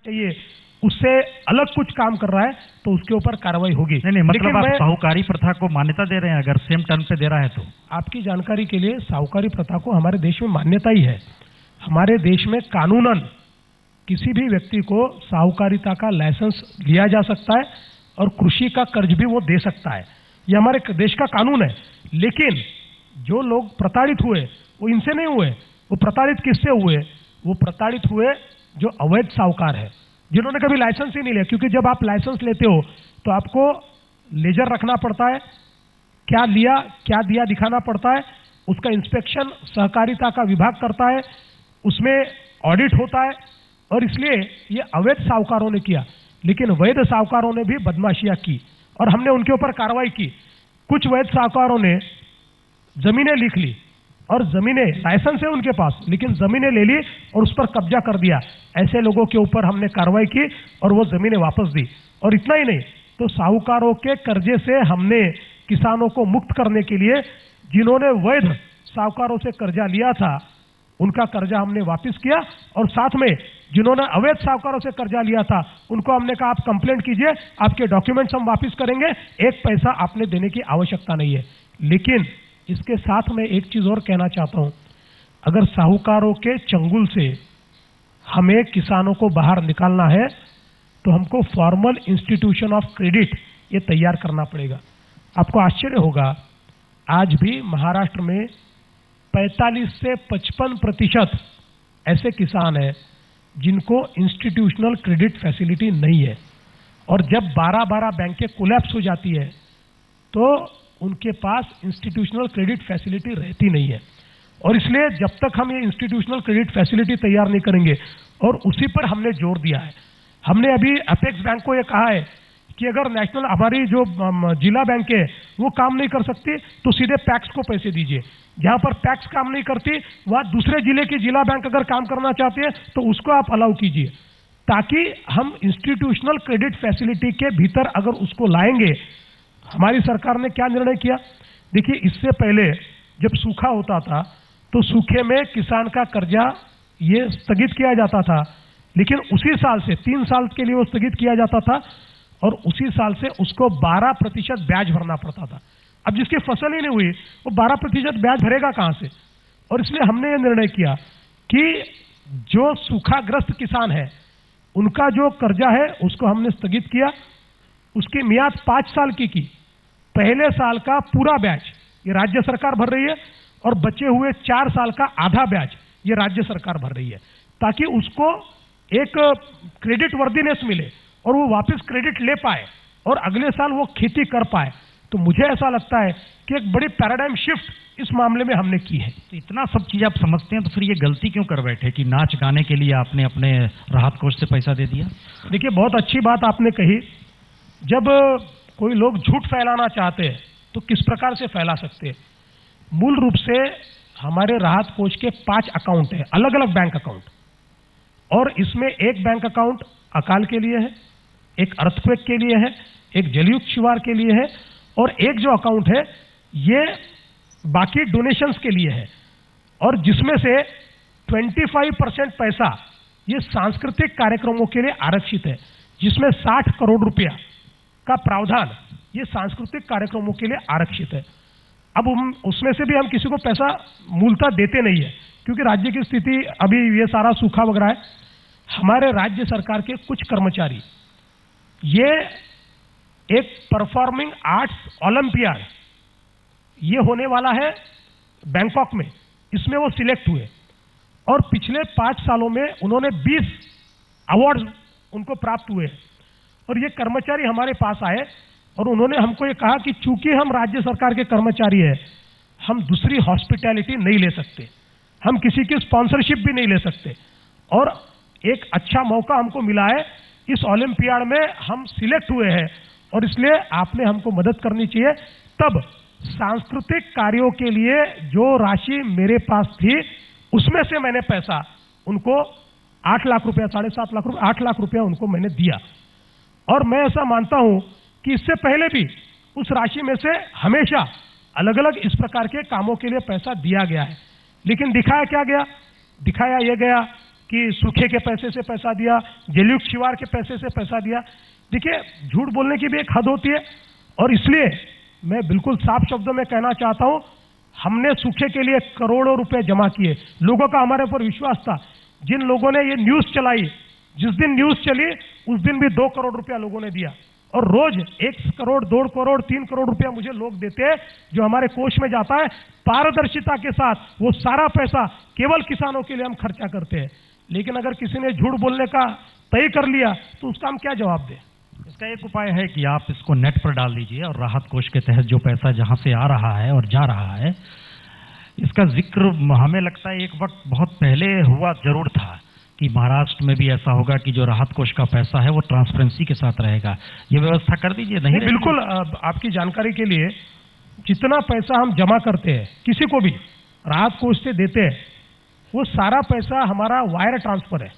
चाहिए, उससे अलग कुछ काम कर रहा है तो उसके ऊपर कार्रवाई होगी। नहीं, मतलब आप साहूकारी प्रथा को मान्यता दे रहे हैं अगर सेम टर्म पे दे रहा है तो? आपकी जानकारी के लिए साहूकारी प्रथा को हमारे देश में मान्यता ही है। हमारे देश में कानूनन किसी भी व्यक्ति को साहूकारिता का लाइसेंस लिया जा सकता है और कृषि का कर्ज भी वो दे सकता है, ये हमारे देश का कानून है। लेकिन जो लोग प्रताड़ित हुए वो इनसे नहीं हुए, वो प्रताड़ित किससे हुए? वो प्रताड़ित हुए जो अवैध साहूकार है, जिन्होंने कभी लाइसेंस ही नहीं लिया। क्योंकि जब आप लाइसेंस लेते हो तो आपको लेजर रखना पड़ता है, क्या लिया क्या दिया दिखाना पड़ता है, उसका इंस्पेक्शन सहकारिता का विभाग करता है, उसमें ऑडिट होता है। और इसलिए ये अवैध साहूकारों ने किया, लेकिन वैध साहूकारों ने भी बदमाशियां की और हमने उनके ऊपर कार्रवाई की। कुछ वैध साहूकारों ने जमीनें लिख ली और जमीनें लाइसेंस है उनके पास, लेकिन जमीनें ले ली और उस पर कब्जा कर दिया। ऐसे लोगों के ऊपर हमने कार्रवाई की और वो जमीनें वापस दी। और इतना ही नहीं, तो साहूकारों के कर्जे से हमने किसानों को मुक्त करने के लिए जिन्होंने वैध साहूकारों से कर्जा लिया था उनका कर्जा हमने वापस किया, और साथ में जिन्होंने अवैध साहूकारों से कर्जा लिया था उनको हमने कहा आप कंप्लेंट कीजिए, आपके डॉक्यूमेंट्स हम वापस करेंगे, एक पैसा आपने देने की आवश्यकता नहीं है। लेकिन इसके साथ में एक चीज और कहना चाहता हूं, अगर साहूकारों के चंगुल से हमें किसानों को बाहर निकालना है तो हमको फॉर्मल इंस्टीट्यूशन ऑफ क्रेडिट ये तैयार करना पड़ेगा। आपको आश्चर्य होगा, आज भी महाराष्ट्र में 45 से 55% ऐसे किसान हैं जिनको इंस्टीट्यूशनल क्रेडिट फैसिलिटी नहीं है। और जब 12-12 बैंकें कोलैप्स हो जाती है तो उनके पास इंस्टीट्यूशनल क्रेडिट फैसिलिटी रहती नहीं है। और इसलिए जब तक हम ये इंस्टीट्यूशनल क्रेडिट फैसिलिटी तैयार नहीं करेंगे, और उसी पर हमने जोर दिया है, हमने अभी अपेक्स बैंक को ये कहा है कि अगर नेशनल हमारी जो जिला बैंक है वो काम नहीं कर सकती तो सीधे पैक्स को पैसे दीजिए। जहां पर पैक्स काम नहीं करती वहां दूसरे जिले की जिला बैंक अगर काम करना चाहती है तो उसको आप अलाउ कीजिए, ताकि हम इंस्टीट्यूशनल क्रेडिट फैसिलिटी के भीतर अगर उसको लाएंगे। हमारी सरकार ने क्या निर्णय किया, देखिए इससे पहले जब सूखा होता था तो सूखे में किसान का कर्जा ये स्थगित किया जाता था, लेकिन उसी साल से 3 साल के लिए वो स्थगित किया जाता था और उसी साल से उसको 12% ब्याज भरना पड़ता था। अब जिसकी फसल ही नहीं हुई वो 12% ब्याज भरेगा कहां से? और इसलिए हमने ये निर्णय किया कि जो सूखाग्रस्त किसान है उनका जो कर्जा है उसको हमने स्थगित किया, उसकी मियाद 5 साल की। पहले साल का पूरा ब्याज ये राज्य सरकार भर रही है और बचे हुए 4 साल का आधा ब्याज ये राज्य सरकार भर रही है, ताकि उसको एक क्रेडिट वर्दीनेस मिले और वो वापस क्रेडिट ले पाए और अगले साल वो खेती कर पाए। तो मुझे ऐसा लगता है कि एक बड़ी पैराडाइम शिफ्ट इस मामले में हमने की है। तो इतना सब चीज आप समझते हैं तो फिर ये गलती क्यों कर बैठे कि नाच गाने के लिए आपने अपने राहत कोष से पैसा दे दिया? देखिए, बहुत अच्छी बात आपने कही। जब कोई लोग झूठ फैलाना चाहते हैं तो किस प्रकार से फैला सकते हैं? मूल रूप से हमारे राहत कोष के 5 अकाउंट हैं, अलग अलग बैंक अकाउंट, और इसमें एक बैंक अकाउंट अकाल के लिए है, एक अर्थक्वेक के लिए है, एक जलयुक्त शिवार के लिए है, और एक जो अकाउंट है ये बाकी डोनेशंस के लिए है। और जिसमें से 25% पैसा ये सांस्कृतिक कार्यक्रमों के लिए आरक्षित है, जिसमें 60 करोड़ रुपया का प्रावधान ये सांस्कृतिक कार्यक्रमों के लिए आरक्षित है। अब उसमें से भी हम किसी को पैसा मूलतः देते नहीं है, क्योंकि राज्य की स्थिति अभी ये सारा सूखा वगैरह है। हमारे राज्य सरकार के कुछ कर्मचारी ये एक परफॉर्मिंग आर्ट्स ओलंपियाड ये होने वाला है बैंकॉक में, इसमें वो सिलेक्ट हुए और पिछले 5 सालों में उन्होंने 20 अवार्ड्स उनको प्राप्त हुए। और ये कर्मचारी हमारे पास आए और उन्होंने हमको ये कहा कि चूंकि हम राज्य सरकार के कर्मचारी हैं, हम दूसरी हॉस्पिटैलिटी नहीं ले सकते, हम किसी की स्पॉन्सरशिप भी नहीं ले सकते, और एक अच्छा मौका हमको मिला है, इस ओलंपियाड में हम सिलेक्ट हुए हैं और इसलिए आपने हमको मदद करनी चाहिए। तब सांस्कृतिक कार्यों के लिए जो राशि मेरे पास थी उसमें से मैंने पैसा उनको 8 लाख रुपया, 7.5 लाख रुपया, 8 लाख रुपया उनको मैंने दिया। और मैं ऐसा मानता हूं कि इससे पहले भी उस राशि में से हमेशा अलग अलग इस प्रकार के कामों के लिए पैसा दिया गया है, लेकिन दिखाया क्या गया? दिखाया यह गया कि सूखे के पैसे से पैसा दिया, जलयुक्त शिवार के पैसे से पैसा दिया। देखिए, झूठ बोलने की भी एक हद होती है, और इसलिए मैं बिल्कुल साफ शब्दों में कहना चाहता हूं, हमने सूखे के लिए करोड़ों रुपए जमा किए, लोगों का हमारे ऊपर विश्वास था। जिन लोगों ने ये न्यूज चलाई, जिस दिन न्यूज चली उस दिन भी 2 करोड़ रुपया लोगों ने दिया, और रोज 1 करोड़, 2 करोड़, 3 करोड़ रुपया मुझे लोग देते हैं, जो हमारे कोष में जाता है। पारदर्शिता के साथ वो सारा पैसा केवल किसानों के लिए हम खर्चा करते हैं। लेकिन अगर किसी ने झूठ बोलने का तय कर लिया तो उसका हम क्या जवाब दें? इसका एक उपाय है कि आप इसको नेट पर डाल दीजिए और राहत कोष के तहत जो पैसा जहां से आ रहा है और जा रहा है, इसका जिक्र हमें लगता है एक वक्त बहुत पहले हुआ जरूर था कि महाराष्ट्र में भी ऐसा होगा कि जो राहत कोष का पैसा है वो ट्रांसपेरेंसी के साथ रहेगा। ये व्यवस्था कर दीजिए। नहीं, बिल्कुल। आपकी जानकारी के लिए, जितना पैसा हम जमा करते हैं, किसी को भी राहत कोष से देते हैं, वो सारा पैसा हमारा वायर ट्रांसफर है,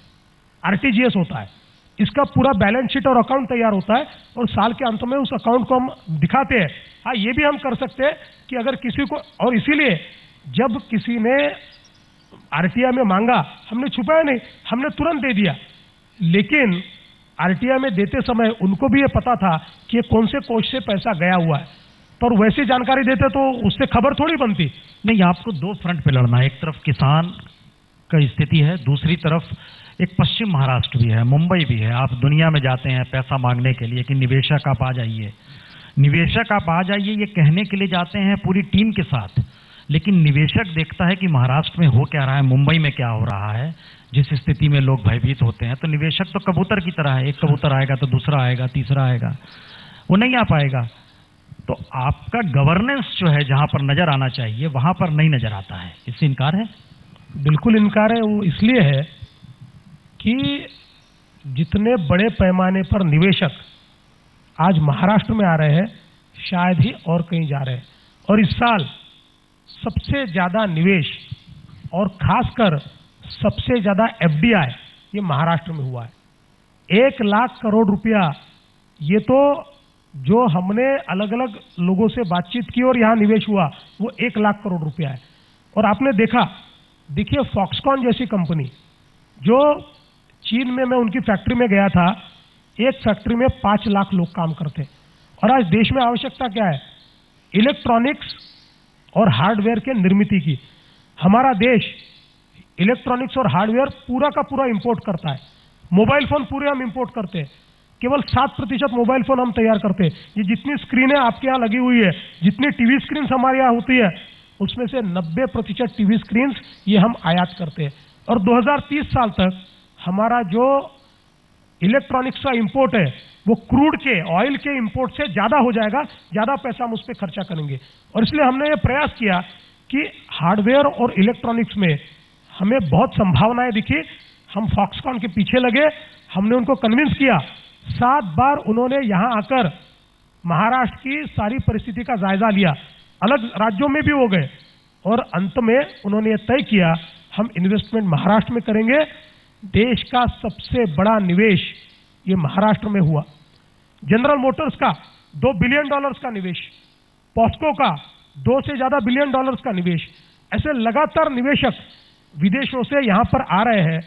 आरटीजीएस होता है। इसका पूरा बैलेंस शीट और अकाउंट तैयार होता है, और साल के अंत में उस अकाउंट को हम दिखाते हैं। हाँ, ये भी हम कर सकते हैं कि अगर किसी को, और इसीलिए जब किसी ने आरटीआई में मांगा, हमने छुपाया नहीं, हमने तुरंत दे दिया। लेकिन आरटीआई में देते समय उनको भी ये पता था कि ये कौन से कोष से पैसा गया हुआ है, पर वैसी जानकारी देते तो उससे खबर थोड़ी बनती। नहीं, आपको 2 फ्रंट पे लड़ना है। एक तरफ किसान का स्थिति है, दूसरी तरफ एक पश्चिम महाराष्ट्र भी है, मुंबई भी है। आप दुनिया में जाते हैं पैसा मांगने के लिए कि निवेशक आप आ जाइए, निवेशक आप आ जाइए, ये कहने के लिए जाते हैं पूरी टीम के साथ। लेकिन निवेशक देखता है कि महाराष्ट्र में हो क्या रहा है, मुंबई में क्या हो रहा है, जिस स्थिति में लोग भयभीत होते हैं। तो निवेशक तो कबूतर की तरह है, एक कबूतर आएगा तो दूसरा आएगा, तीसरा आएगा, वो नहीं आ पाएगा। तो आपका गवर्नेंस जो है, जहां पर नजर आना चाहिए वहां पर नहीं नजर आता है। इससे इनकार है? बिल्कुल इनकार है। वो इसलिए है कि जितने बड़े पैमाने पर निवेशक आज महाराष्ट्र में आ रहे हैं, शायद ही और कहीं जा रहे हैं। और इस साल सबसे ज्यादा निवेश और खासकर सबसे ज्यादा एफडीआई ये महाराष्ट्र में हुआ है। 1 लाख करोड़ रुपया, ये तो जो हमने अलग अलग लोगों से बातचीत की और यहाँ निवेश हुआ वो 1 लाख करोड़ रुपया है। और आपने देखिए फॉक्सकॉन जैसी कंपनी, जो चीन में, मैं उनकी फैक्ट्री में गया था, एक फैक्ट्री में 5 लाख लोग काम करते। और आज देश में आवश्यकता क्या है? इलेक्ट्रॉनिक्स और हार्डवेयर के निर्मित की। हमारा देश इलेक्ट्रॉनिक्स और हार्डवेयर पूरा का पूरा इंपोर्ट करता है। मोबाइल फोन पूरे हम इंपोर्ट करते हैं, केवल 7% मोबाइल फोन हम तैयार करते हैं। ये जितनी स्क्रीनें आपके यहाँ लगी हुई है, जितनी टीवी स्क्रीन हमारे यहाँ होती है, उसमें से 90% टीवी स्क्रीन ये हम आयात करते हैं। और 2030 साल तक हमारा जो इलेक्ट्रॉनिक्स का इंपोर्ट है वो क्रूड के, ऑयल के इंपोर्ट से ज्यादा हो जाएगा, ज्यादा पैसा हम उस पर खर्चा करेंगे। और इसलिए हमने ये प्रयास किया कि हार्डवेयर और इलेक्ट्रॉनिक्स में हमें बहुत संभावनाएं दिखी। हम फॉक्सकॉन के पीछे लगे, हमने उनको कन्विंस किया। 7 बार उन्होंने यहां आकर महाराष्ट्र की सारी परिस्थिति का जायजा लिया, अलग राज्यों में भी हो गए, और अंत में उन्होंने ये तय किया हम इन्वेस्टमेंट महाराष्ट्र में करेंगे। देश का सबसे बड़ा निवेश ये महाराष्ट्र में हुआ। जनरल मोटर्स का $2 बिलियन का निवेश, पॉस्को का 2 से ज्यादा बिलियन डॉलर्स का निवेश। ऐसे लगातार निवेशक विदेशों से यहां पर आ रहे हैं,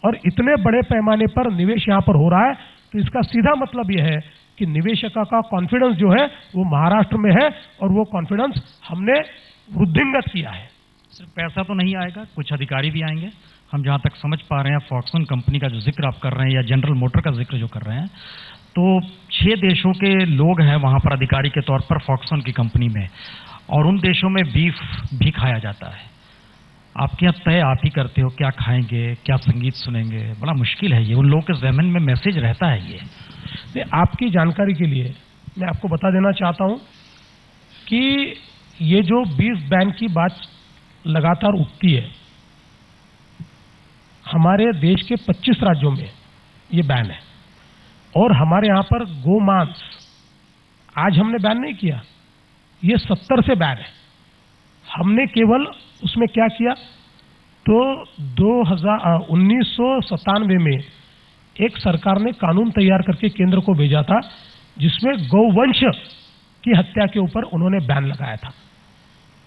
और इतने बड़े पैमाने पर निवेश यहां पर हो रहा है, तो इसका सीधा मतलब यह है कि निवेशकों का कॉन्फिडेंस जो है वो महाराष्ट्र में है, और वो कॉन्फिडेंस हमने वृद्धिंगत किया है। सिर्फ पैसा तो नहीं आएगा, कुछ अधिकारी भी आएंगे। हम जहां तक समझ पा रहे हैं, फॉक्सकॉन कंपनी का जो जिक्र आप कर रहे हैं या जनरल मोटर का जिक्र जो कर रहे हैं, तो 6 देशों के लोग हैं वहां पर अधिकारी के तौर पर फॉक्सकॉन की कंपनी में, और उन देशों में बीफ भी खाया जाता है। आपके यहाँ तय आप ही करते हो क्या खाएंगे, क्या संगीत सुनेंगे। बड़ा मुश्किल है ये, उन लोगों के ज़हन में मैसेज रहता है ये। आपकी जानकारी के लिए मैं आपको बता देना चाहता हूं कि ये जो बीफ बैन की बात लगातार उठती है, हमारे देश के 25 राज्यों में ये बैन है। और हमारे यहां पर गोमांस आज हमने बैन नहीं किया, ये 70 से बैन है। हमने केवल उसमें क्या किया, तो 1997 में एक सरकार ने कानून तैयार करके केंद्र को भेजा था, जिसमें गौवंश की हत्या के ऊपर उन्होंने बैन लगाया था।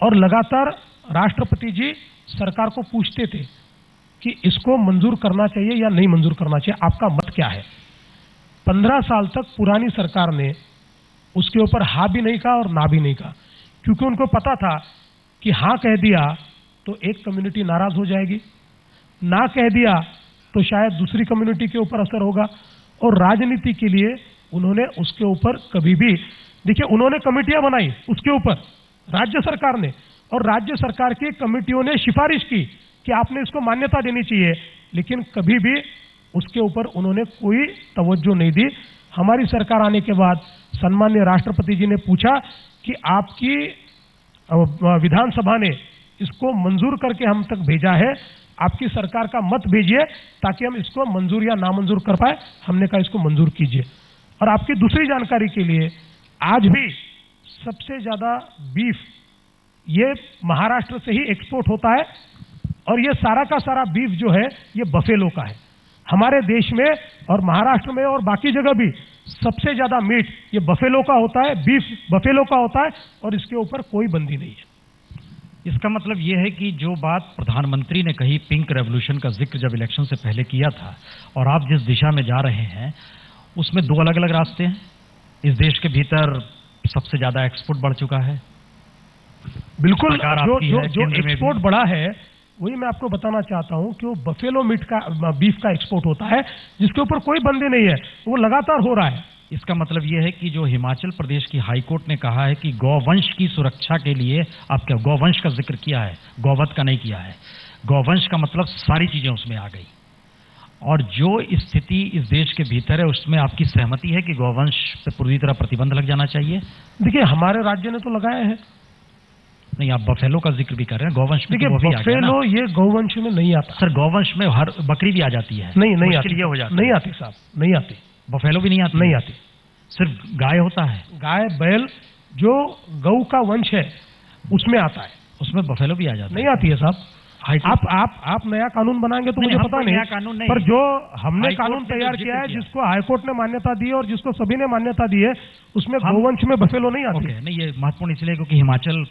और लगातार राष्ट्रपति जी सरकार को पूछते थे कि इसको मंजूर करना चाहिए या नहीं मंजूर करना चाहिए, आपका मत क्या है। 15 साल तक पुरानी सरकार ने उसके ऊपर हाँ भी नहीं कहा और ना भी नहीं कहा, क्योंकि उनको पता था कि हाँ कह दिया तो एक कम्युनिटी नाराज हो जाएगी, ना कह दिया तो शायद दूसरी कम्युनिटी के ऊपर असर होगा, और राजनीति के लिए उन्होंने उसके ऊपर कभी भी, देखिए उन्होंने कमेटियां बनाई उसके ऊपर राज्य सरकार ने, और राज्य सरकार की कमेटियों ने सिफारिश की कि आपने इसको मान्यता देनी चाहिए, लेकिन कभी भी उसके ऊपर उन्होंने कोई तवज्जो नहीं दी। हमारी सरकार आने के बाद सम्माननीय राष्ट्रपति जी ने पूछा कि आपकी विधानसभा ने इसको मंजूर करके हम तक भेजा है, आपकी सरकार का मत भेजिए ताकि हम इसको मंजूर या नामंजूर कर पाए। हमने कहा इसको मंजूर कीजिए। और आपकी दूसरी जानकारी के लिए, आज भी सबसे ज्यादा बीफ ये महाराष्ट्र से ही एक्सपोर्ट होता है, और ये सारा का सारा बीफ जो है ये बफेलो का है। हमारे देश में और महाराष्ट्र में और बाकी जगह भी सबसे ज्यादा मीट ये बफेलो का होता है, बीफ बफेलो का होता है, और इसके ऊपर कोई बंदी नहीं है। इसका मतलब ये है कि जो बात प्रधानमंत्री ने कही, पिंक रेवोल्यूशन का जिक्र जब इलेक्शन से पहले किया था, और आप जिस दिशा में जा रहे हैं उसमें दो अलग अलग रास्ते हैं। इस देश के भीतर सबसे ज्यादा एक्सपोर्ट बढ़ चुका है, बिल्कुल। जो एक्सपोर्ट बढ़ा है वही मैं आपको बताना चाहता हूं कि वो बफेलो मीट का, बीफ का एक्सपोर्ट होता है, जिसके ऊपर कोई बंदी नहीं है, वो लगातार हो रहा है। इसका मतलब यह है कि जो हिमाचल प्रदेश की हाईकोर्ट ने कहा है कि गौवंश की सुरक्षा के लिए, आप क्या गौवंश का जिक्र किया है, गौवध का नहीं किया है, गौवंश का मतलब सारी चीजें उसमें आ गई, और जो स्थिति इस देश के भीतर है उसमें आपकी सहमति है कि गौवंश पे पूरी तरह प्रतिबंध लग जाना चाहिए? देखिए हमारे राज्य ने तो लगाया है। नहीं, आप बफेलो का जिक्र भी कर रहे हैं, गौवंश में देखिए तो बफेलो ये गौवंश में नहीं आता सर। गौवंश में हर बकरी भी आ जाती है। नहीं आती, ये हो जाती नहीं आती साहब, नहीं आती। बफेलो भी नहीं आती? नहीं आती, सिर्फ गाय होता है। गाय बैल जो गौ का वंश है उसमें आता है, उसमें बफेलो भी आ जाता है। नहीं आती है साहब। आप नया कानून बनाएंगे तो मुझे पता नहीं, कानून नहीं, पर जो हमने कानून तैयार किया है, जिसको हाईकोर्ट ने मान्यता दी है और जिसको सभी ने मान्यता दी है, उसमें गौवंश में बफेलो नहीं आती है। नहीं, ये महत्वपूर्ण इसलिए क्योंकि हिमाचल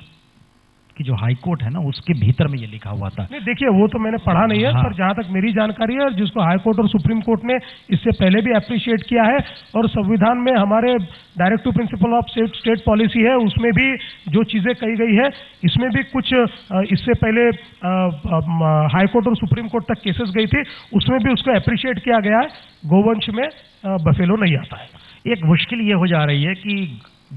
की जो हाईकोर्ट है ना, उसके भीतर में ये लिखा हुआ था। नहीं देखिए, वो तो मैंने पढ़ा नहीं है, हाँ। पर जहां तक मेरी जानकारी है, जिसको हाईकोर्ट और सुप्रीम कोर्ट ने इससे पहले भी अप्रिशिएट किया है, और संविधान में हमारे directive principle of state policy है, उसमें भी जो चीजें कही गई है, इसमें भी कुछ इससे पहले हाईकोर्ट और सुप्रीम कोर्ट तक केसेस गई थी, उसमें भी उसको अप्रिशिएट किया गया है। गोवंश में बफेलो नहीं आता है। एक मुश्किल ये हो जा रही है कि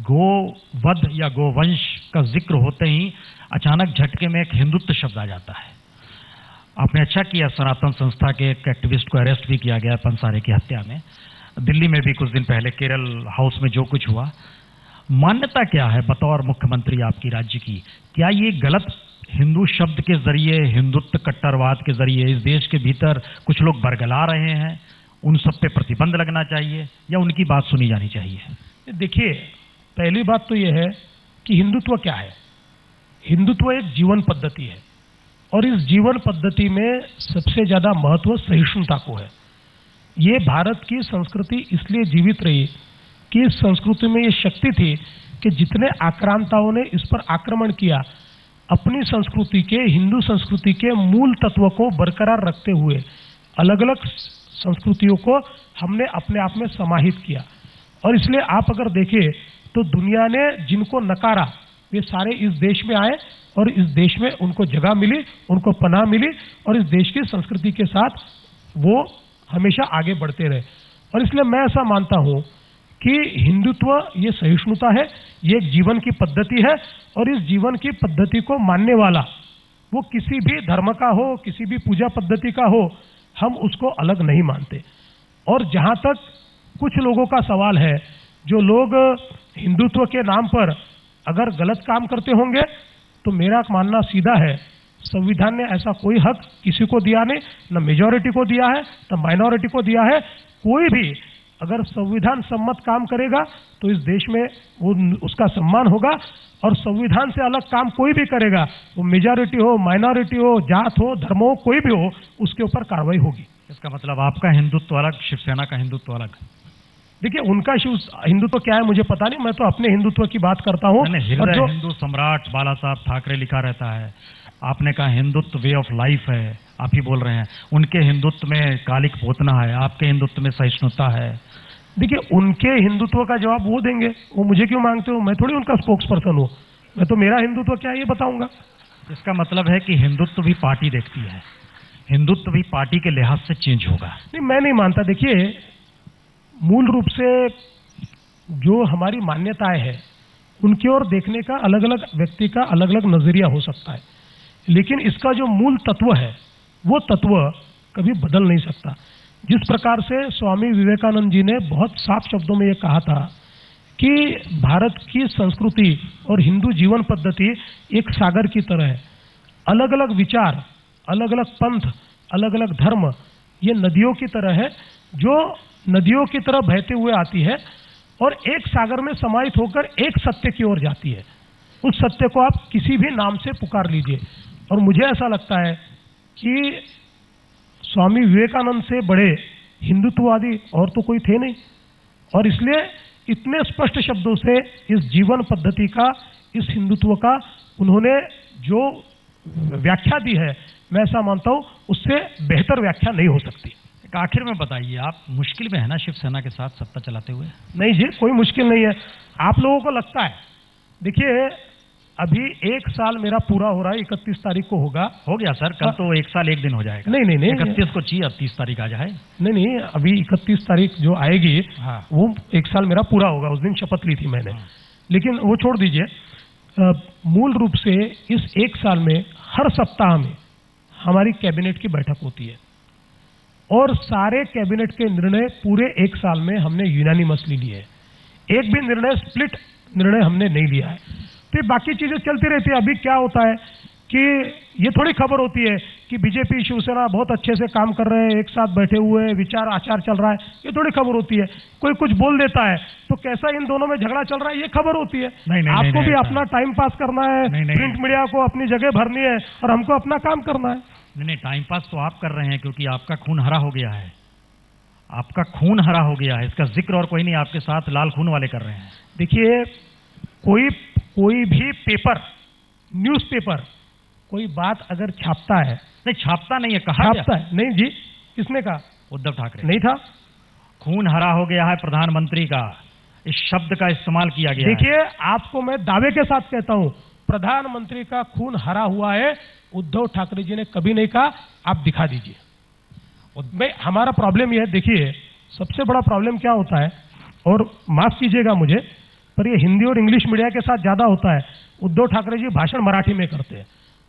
गोवध या गोवंश का जिक्र होते ही अचानक झटके में एक हिंदुत्व शब्द आ जाता है। आपने अच्छा किया, सनातन संस्था के एक एक्टिविस्ट को अरेस्ट भी किया गया पंसारे की हत्या में। दिल्ली में भी कुछ दिन पहले केरल हाउस में जो कुछ हुआ, मान्यता क्या है बतौर मुख्यमंत्री आपकी राज्य की? क्या ये गलत हिंदू शब्द के जरिए, हिंदुत्व कट्टरवाद के जरिए इस देश के भीतर कुछ लोग बरगला रहे हैं, उन सब पे प्रतिबंध लगना चाहिए या उनकी बात सुनी जानी चाहिए? देखिए, पहली बात तो यह है कि हिंदुत्व क्या है। हिंदुत्व एक जीवन पद्धति है, और इस जीवन पद्धति में सबसे ज्यादा महत्व सहिष्णुता को है। ये भारत की संस्कृति इसलिए जीवित रही कि इस संस्कृति में ये शक्ति थी कि जितने आक्रांताओं ने इस पर आक्रमण किया, अपनी संस्कृति के, हिंदू संस्कृति के मूल तत्व को बरकरार रखते हुए अलग अलग संस्कृतियों को हमने अपने आप में समाहित किया। और इसलिए आप अगर देखें तो दुनिया ने जिनको नकारा, वे सारे इस देश में आए, और इस देश में उनको जगह मिली, उनको पनाह मिली, और इस देश की संस्कृति के साथ वो हमेशा आगे बढ़ते रहे। और इसलिए मैं ऐसा मानता हूं कि हिंदुत्व ये सहिष्णुता है, ये एक जीवन की पद्धति है, और इस जीवन की पद्धति को मानने वाला, वो किसी भी धर्म का हो, किसी भी पूजा पद्धति का हो, हम उसको अलग नहीं मानते। और जहां तक कुछ लोगों का सवाल है, जो लोग हिंदुत्व के नाम पर अगर गलत काम करते होंगे, तो मेरा मानना सीधा है, संविधान ने ऐसा कोई हक किसी को दिया नहीं, न मेजॉरिटी को दिया है न माइनॉरिटी को दिया है। कोई भी अगर संविधान सम्मत काम करेगा तो इस देश में वो उसका सम्मान होगा, और संविधान से अलग काम कोई भी करेगा, वो मेजॉरिटी हो, माइनॉरिटी हो, जात हो, धर्म हो, कोई भी हो, उसके ऊपर कार्रवाई होगी। इसका मतलब आपका हिंदुत्व अलग, शिवसेना का हिंदुत्व अलग? देखिए, उनका हिंदुत्व क्या है मुझे पता नहीं, मैं तो अपने हिंदुत्व की बात करता हूँ। हिंदू सम्राट बाला साहब ठाकरे लिखा रहता है, आपने कहा हिंदुत्व वे ऑफ लाइफ है, आप ही बोल रहे हैं। उनके हिंदुत्व में कालिक पोतना है, आपके हिंदुत्व में सहिष्णुता है। देखिए, उनके हिंदुत्व का जवाब वो देंगे, वो मुझे क्यों मांगते हो? मैं थोड़ी उनका स्पोक्स पर्सन हूँ। मैं तो मेरा हिंदुत्व क्या है ये बताऊंगा। इसका मतलब है कि हिंदुत्व भी पार्टी देखती है, हिंदुत्व भी पार्टी के लिहाज से चेंज होगा। नहीं, मैं नहीं मानता। देखिए, मूल रूप से जो हमारी मान्यताएं हैं उनकी ओर देखने का अलग अलग व्यक्ति का अलग अलग नजरिया हो सकता है, लेकिन इसका जो मूल तत्व है वो तत्व कभी बदल नहीं सकता। जिस प्रकार से स्वामी विवेकानंद जी ने बहुत साफ शब्दों में ये कहा था कि भारत की संस्कृति और हिंदू जीवन पद्धति एक सागर की तरह है। अलग अलग विचार, अलग अलग पंथ, अलग अलग धर्म ये नदियों की तरह है, जो नदियों की तरह बहते हुए आती है और एक सागर में समाहित होकर एक सत्य की ओर जाती है। उस सत्य को आप किसी भी नाम से पुकार लीजिए। और मुझे ऐसा लगता है कि स्वामी विवेकानंद से बड़े हिंदुत्ववादी और तो कोई थे नहीं, और इसलिए इतने स्पष्ट शब्दों से इस जीवन पद्धति का, इस हिंदुत्व का उन्होंने जो व्याख्या दी है, मैं ऐसा मानता हूं उससे बेहतर व्याख्या नहीं हो सकती। आखिर में बताइए, आप मुश्किल में है ना शिवसेना के साथ सत्ता चलाते हुए? नहीं जी, कोई मुश्किल नहीं है। आप लोगों को लगता है, देखिए अभी 1 साल मेरा पूरा हो रहा है, 31 तारीख को होगा। हो गया सर, कल तो 1 साल 1 दिन हो जाएगा। नहीं 31 को चाहिए, अब 30 तारीख आ जाए। नहीं, अभी 31 तारीख जो आएगी हाँ। वो 1 साल मेरा पूरा होगा। उस दिन शपथ ली थी मैंने। हाँ। लेकिन वो छोड़ दीजिए। मूल रूप से इस 1 साल में हर सप्ताह में हमारी कैबिनेट की बैठक होती है और सारे कैबिनेट के निर्णय पूरे 1 साल में हमने यूनानिमसली लिए। एक भी निर्णय स्प्लिट निर्णय हमने नहीं लिया है। फिर बाकी चीजें चलती रहती है। अभी क्या होता है कि ये थोड़ी खबर होती है कि बीजेपी शिवसेना बहुत अच्छे से काम कर रहे हैं, एक साथ बैठे हुए हैं, विचार आचार चल रहा है, ये थोड़ी खबर होती है। कोई कुछ बोल देता है तो कैसा इन दोनों में झगड़ा चल रहा है ये खबर होती है। आपको भी अपना टाइम पास करना है, प्रिंट मीडिया को अपनी जगह भरनी है और हमको अपना काम करना है। नहीं, टाइम पास तो आप कर रहे हैं क्योंकि आपका खून हरा हो गया है। आपका खून हरा हो गया है, इसका जिक्र और कोई नहीं आपके साथ लाल खून वाले कर रहे हैं। देखिए, कोई भी पेपर, न्यूज़पेपर कोई बात अगर छापता है, नहीं छापता नहीं है, कहा छापता है। नहीं जी, किसने कहा? उद्धव ठाकरे। नहीं था। खून हरा हो गया है प्रधानमंत्री का, इस शब्द का इस्तेमाल किया गया। देखिए, आपको मैं दावे के साथ कहता हूं, प्रधानमंत्री का खून हरा हुआ है। उद्धव ठाकरे जी ने कभी नहीं कहा। आप दिखा दीजिए। हमारा प्रॉब्लम यह है, देखिए सबसे बड़ा प्रॉब्लम क्या होता है, और माफ कीजिएगा मुझे, पर ये हिंदी और इंग्लिश मीडिया के साथ ज्यादा होता है। उद्धव ठाकरे जी भाषण मराठी में करते हैं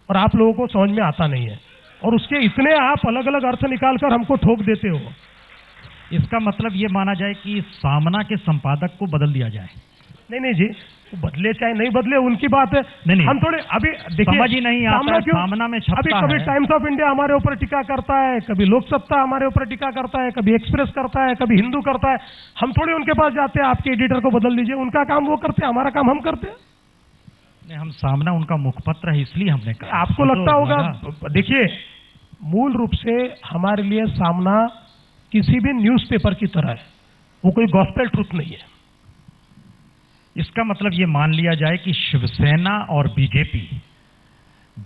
और आप लोगों को समझ में आता नहीं है, और उसके इतने आप अलग अलग अर्थ निकालकर हमको ठोक देते हो। इसका मतलब ये माना जाए कि सामना के संपादक को बदल दिया जाए? नहीं जी, बदले चाहे नहीं बदले उनकी बात है। नहीं, हम थोड़े अभी देखिए, समझ ही नहीं आता, सामना में छपता अभी है। कभी टाइम्स ऑफ इंडिया हमारे ऊपर टीका करता है, कभी लोक सत्ता हमारे ऊपर टीका करता है, कभी एक्सप्रेस करता है, कभी हिंदू करता है। हम थोड़ी उनके पास जाते हैं आपके एडिटर को बदल दीजिए। उनका काम वो करते हैं, हमारा काम हम करते हैं। नहीं, हम सामना उनका मुखपत्र है इसलिए हमने कहा। आपको लगता होगा, देखिए मूल रूप से हमारे लिए सामना किसी भी न्यूज़पेपर की तरह है, वो कोई गॉस्पेल ट्रुथ नहीं है। इसका मतलब ये मान लिया जाए कि शिवसेना और बीजेपी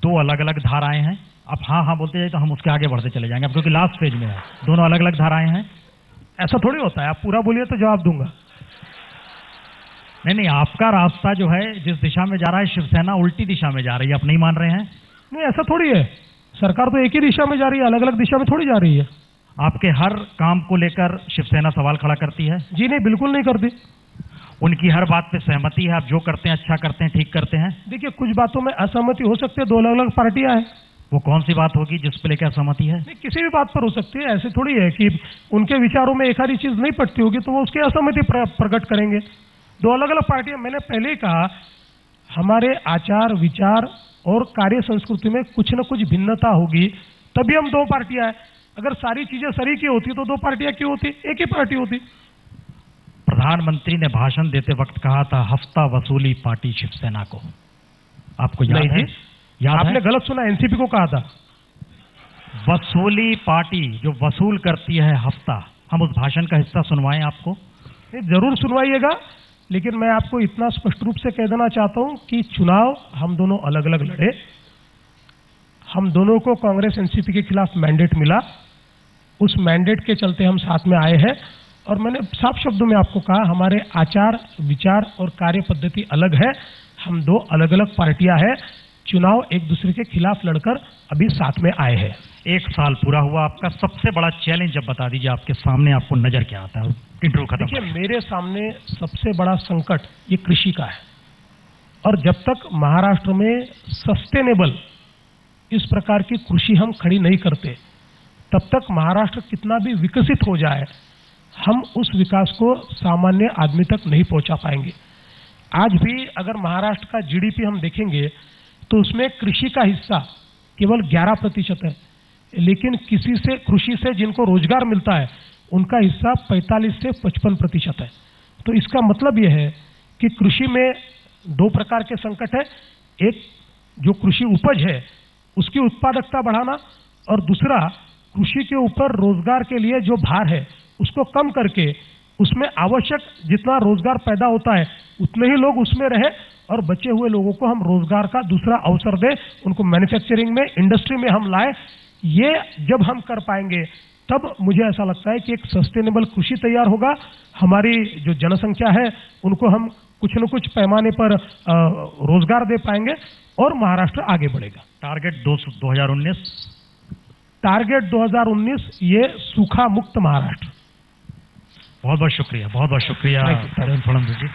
2 अलग अलग धाराएं हैं। अब हाँ बोलते जाए तो हम उसके आगे बढ़ते चले जाएंगे, अब क्योंकि लास्ट पेज में है। दोनों अलग अलग धाराएं हैं, ऐसा थोड़ी होता है। आप पूरा बोलिए तो जवाब दूंगा। नहीं, आपका रास्ता जो है जिस दिशा में जा रहा है, शिवसेना उल्टी दिशा में जा रही है, आप नहीं मान रहे हैं? नहीं, ऐसा थोड़ी है। सरकार तो एक ही दिशा में जा रही है, अलग अलग दिशा में थोड़ी जा रही है। आपके हर काम को लेकर शिवसेना सवाल खड़ा करती है? जी नहीं, बिल्कुल नहीं करती। उनकी हर बात पे सहमति है? आप जो करते हैं अच्छा करते हैं, ठीक करते हैं? देखिए, कुछ बातों में असहमति हो सकती है, 2 अलग अलग पार्टियां हैं। वो कौन सी बात होगी जिस पे लेकर असहमति है? नहीं, किसी भी बात पर हो सकती है। ऐसे थोड़ी है कि उनके विचारों में एक आधी चीज नहीं पटती होगी तो वो उसकी असहमति प्रकट करेंगे। 2 अलग अलग पार्टियां। मैंने पहले ही कहा, हमारे आचार विचार और कार्य संस्कृति में कुछ न कुछ भिन्नता होगी, तभी हम 2 पार्टियां हैं। अगर सारी चीजें सरीकी होती तो 2 पार्टियां क्यों होती? एक ही पार्टी होती। प्रधानमंत्री ने भाषण देते वक्त कहा था हफ्ता वसूली पार्टी शिवसेना को, आपको याद है? आपने गलत सुना, एनसीपी को कहा था वसूली पार्टी, जो वसूल करती है हफ्ता। हम उस भाषण का हिस्सा सुनवाएं आपको? जरूर सुनवाइएगा, लेकिन मैं आपको इतना स्पष्ट रूप से कह देना चाहता हूं कि चुनाव हम दोनों अलग अलग लड़े। हम दोनों को कांग्रेस एनसीपी के खिलाफ मैंडेट मिला, उस मैंडेट के चलते हम साथ में आए हैं। और मैंने साफ शब्दों में आपको कहा, हमारे आचार विचार और कार्य पद्धति अलग है, हम दो अलग अलग पार्टियां हैं, चुनाव एक दूसरे के खिलाफ लड़कर अभी साथ में आए हैं। 1 साल पूरा हुआ, आपका सबसे बड़ा चैलेंज अब बता दीजिए, आपके सामने आपको नजर क्या आता है? इंटरव्यू खत्म। देखिए, मेरे सामने सबसे बड़ा संकट ये कृषि का है, और जब तक महाराष्ट्र में सस्टेनेबल इस प्रकार की कृषि हम खड़ी नहीं करते, तब तक महाराष्ट्र कितना भी विकसित हो जाए, हम उस विकास को सामान्य आदमी तक नहीं पहुंचा पाएंगे। आज भी अगर महाराष्ट्र का जीडीपी हम देखेंगे तो उसमें कृषि का हिस्सा केवल 11% है, लेकिन कृषि से जिनको रोजगार मिलता है उनका हिस्सा 45 से 55% है। तो इसका मतलब यह है कि कृषि में 2 प्रकार के संकट है, एक जो कृषि उपज है उसकी उत्पादकता बढ़ाना, और दूसरा कृषि के ऊपर रोजगार के लिए जो भार है उसको कम करके उसमें आवश्यक जितना रोजगार पैदा होता है उतने ही लोग उसमें रहे, और बचे हुए लोगों को हम रोजगार का दूसरा अवसर दें, उनको मैन्युफैक्चरिंग में, इंडस्ट्री में हम लाएं। ये जब हम कर पाएंगे तब मुझे ऐसा लगता है कि एक सस्टेनेबल कृषि तैयार होगा, हमारी जो जनसंख्या है उनको हम कुछ न कुछ पैमाने पर रोजगार दे पाएंगे और महाराष्ट्र आगे बढ़ेगा। टारगेट 2019? टारगेट 2019 ये सूखा मुक्त महाराष्ट्र। बहुत बहुत शुक्रिया, बहुत बहुत शुक्रिया फडणवीस जी।